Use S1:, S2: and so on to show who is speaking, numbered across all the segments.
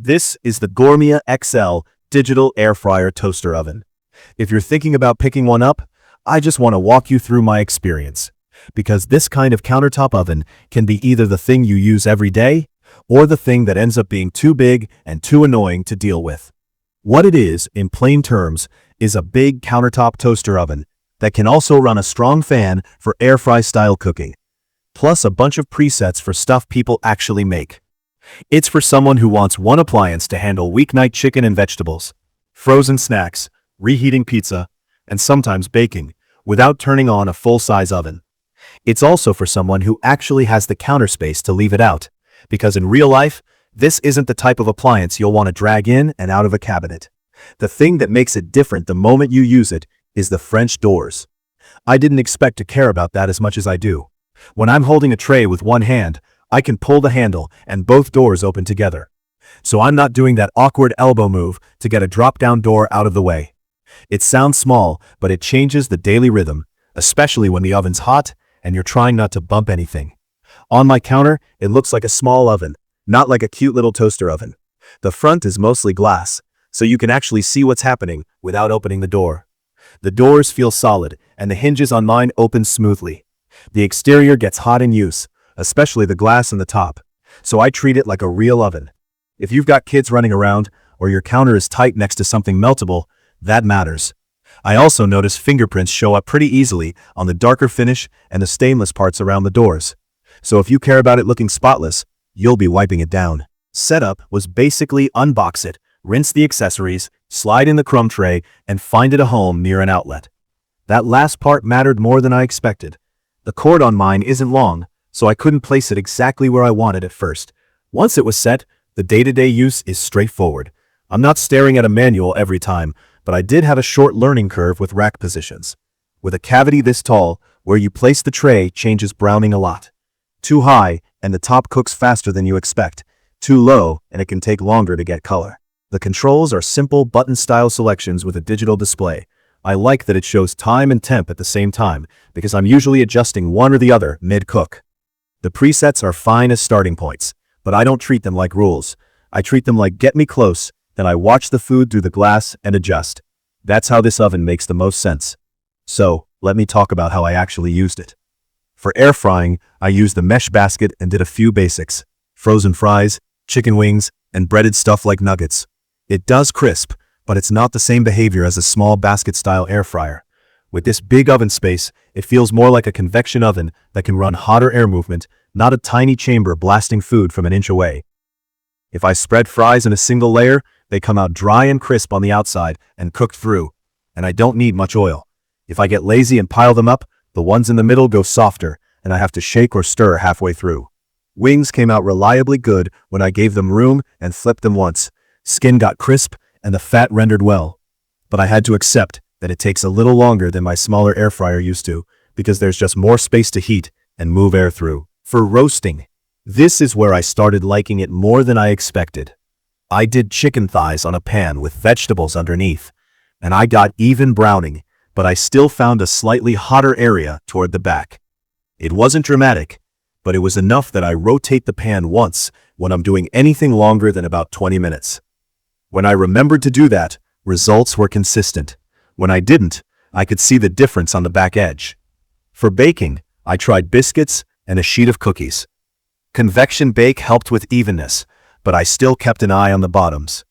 S1: This is the Gourmia XL Digital Air Fryer Toaster Oven. If you're thinking about picking one up, I just want to walk you through my experience. Because this kind of countertop oven can be either the thing you use every day, or the thing that ends up being too big and too annoying to deal with. What it is, in plain terms, is a big countertop toaster oven that can also run a strong fan for air fry style cooking, plus a bunch of presets for stuff people actually make. It's for someone who wants one appliance to handle weeknight chicken and vegetables, frozen snacks, reheating pizza, and sometimes baking, without turning on a full-size oven. It's also for someone who actually has the counter space to leave it out, because in real life, this isn't the type of appliance you'll want to drag in and out of a cabinet. The thing that makes it different the moment you use it is the French doors. I didn't expect to care about that as much as I do. When I'm holding a tray with one hand, I can pull the handle and both doors open together. So I'm not doing that awkward elbow move to get a drop-down door out of the way. It sounds small, but it changes the daily rhythm, especially when the oven's hot and you're trying not to bump anything. On my counter, it looks like a small oven, not like a cute little toaster oven. The front is mostly glass, so you can actually see what's happening without opening the door. The doors feel solid, and the hinges on mine open smoothly. The exterior gets hot in use, especially the glass in the top, so I treat it like a real oven. If you've got kids running around, or your counter is tight next to something meltable, that matters. I also notice fingerprints show up pretty easily on the darker finish and the stainless parts around the doors. So if you care about it looking spotless, you'll be wiping it down. Setup was basically unbox it, rinse the accessories, slide in the crumb tray, and find it a home near an outlet. That last part mattered more than I expected. The cord on mine isn't long, so I couldn't place it exactly where I wanted at first. Once it was set, the day-to-day use is straightforward. I'm not staring at a manual every time, but I did have a short learning curve with rack positions. With a cavity this tall, where you place the tray changes browning a lot. Too high, and the top cooks faster than you expect. Too low, and it can take longer to get color. The controls are simple button-style selections with a digital display. I like that it shows time and temp at the same time, because I'm usually adjusting one or the other mid-cook. The presets are fine as starting points, but I don't treat them like rules. I treat them like get me close, then I watch the food through the glass and adjust. That's how this oven makes the most sense. So, let me talk about how I actually used it. For air frying, I used the mesh basket and did a few basics: frozen fries, chicken wings, and breaded stuff like nuggets. It does crisp, but it's not the same behavior as a small basket-style air fryer. With this big oven space, it feels more like a convection oven that can run hotter air movement, not a tiny chamber blasting food from an inch away. If I spread fries in a single layer, they come out dry and crisp on the outside and cooked through, and I don't need much oil. If I get lazy and pile them up, the ones in the middle go softer, and I have to shake or stir halfway through. Wings came out reliably good when I gave them room and flipped them once. Skin got crisp, and the fat rendered well. But I had to accept that it takes a little longer than my smaller air fryer used to, because there's just more space to heat and move air through. For roasting, this is where I started liking it more than I expected. I did chicken thighs on a pan with vegetables underneath, and I got even browning, but I still found a slightly hotter area toward the back. It wasn't dramatic, but it was enough that I rotate the pan once when I'm doing anything longer than about 20 minutes. When I remembered to do that, results were consistent. When I didn't, I could see the difference on the back edge. For baking, I tried biscuits and a sheet of cookies. Convection bake helped with evenness, but I still kept an eye on the bottoms.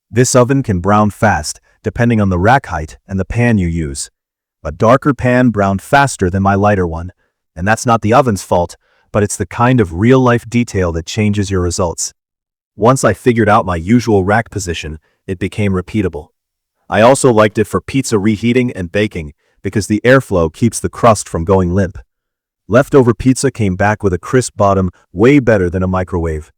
S1: This oven can brown fast, depending on the rack height and the pan you use. A darker pan browned faster than my lighter one, and that's not the oven's fault, but it's the kind of real-life detail that changes your results. Once I figured out my usual rack position, it became repeatable. I also liked it for pizza reheating and baking, because the airflow keeps the crust from going limp. Leftover pizza came back with a crisp bottom, way better than a microwave.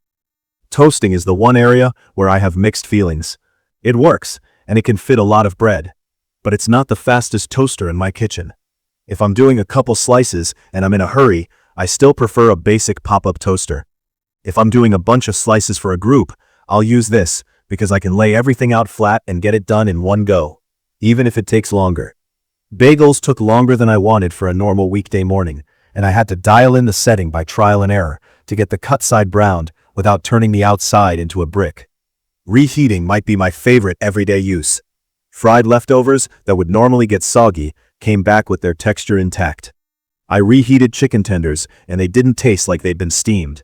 S1: Toasting is the one area where I have mixed feelings. It works, and it can fit a lot of bread, but it's not the fastest toaster in my kitchen. If I'm doing a couple slices and I'm in a hurry, I still prefer a basic pop-up toaster. If I'm doing a bunch of slices for a group, I'll use this because I can lay everything out flat and get it done in one go, even if it takes longer. Bagels took longer than I wanted for a normal weekday morning, and I had to dial in the setting by trial and error to get the cut side browned without turning the outside into a brick. Reheating might be my favorite everyday use. Fried leftovers that would normally get soggy came back with their texture intact. I reheated chicken tenders and they didn't taste like they'd been steamed.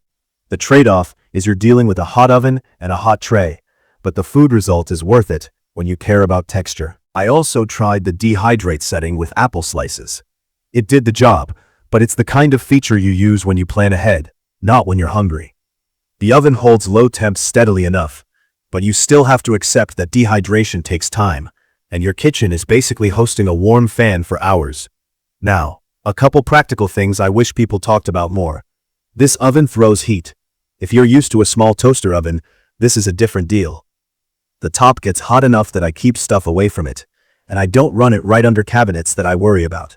S1: The trade-off is you're dealing with a hot oven and a hot tray, but the food result is worth it when you care about texture. I also tried the dehydrate setting with apple slices. It did the job, but it's the kind of feature you use when you plan ahead, not when you're hungry. The oven holds low temps steadily enough, but you still have to accept that dehydration takes time, and your kitchen is basically hosting a warm fan for hours. Now, a couple practical things I wish people talked about more. This oven throws heat. If you're used to a small toaster oven, this is a different deal. The top gets hot enough that I keep stuff away from it, and I don't run it right under cabinets that I worry about.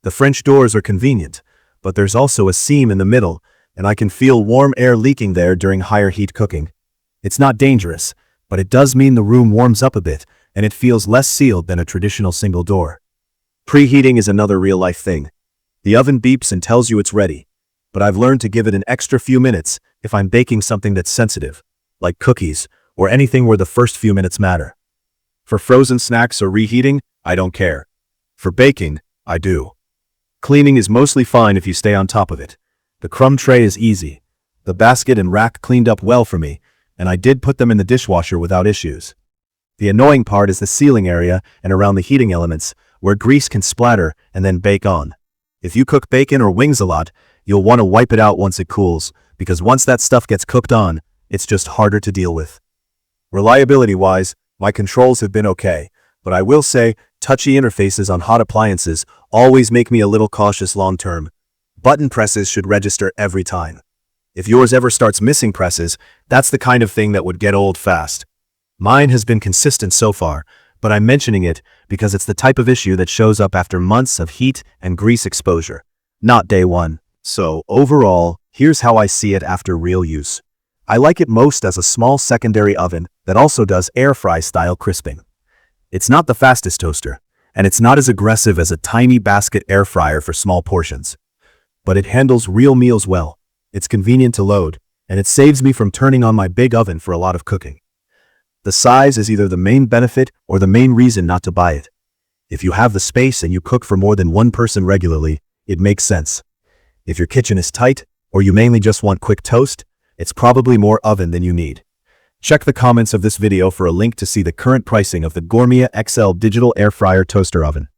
S1: The French doors are convenient, but there's also a seam in the middle, and I can feel warm air leaking there during higher heat cooking. It's not dangerous, but it does mean the room warms up a bit, and it feels less sealed than a traditional single door. Preheating is another real-life thing. The oven beeps and tells you it's ready, but I've learned to give it an extra few minutes if I'm baking something that's sensitive, like cookies, or anything where the first few minutes matter. For frozen snacks or reheating, I don't care. For baking, I do. Cleaning is mostly fine if you stay on top of it. The crumb tray is easy. The basket and rack cleaned up well for me, and I did put them in the dishwasher without issues. The annoying part is the sealing area and around the heating elements, where grease can splatter and then bake on. If you cook bacon or wings a lot, you'll want to wipe it out once it cools, because once that stuff gets cooked on, it's just harder to deal with. Reliability-wise, my controls have been okay, but I will say touchy interfaces on hot appliances always make me a little cautious long-term. Button presses should register every time. If yours ever starts missing presses, that's the kind of thing that would get old fast. Mine has been consistent so far, but I'm mentioning it because it's the type of issue that shows up after months of heat and grease exposure, not day one. So, overall, here's how I see it after real use. I like it most as a small secondary oven that also does air fry style crisping. It's not the fastest toaster, and it's not as aggressive as a tiny basket air fryer for small portions. But it handles real meals well. It's convenient to load, and it saves me from turning on my big oven for a lot of cooking. The size is either the main benefit or the main reason not to buy it. If you have the space and you cook for more than one person regularly, it makes sense. If your kitchen is tight, or you mainly just want quick toast, it's probably more oven than you need. Check the comments of this video for a link to see the current pricing of the Gourmia XL Digital Air Fryer Toaster Oven.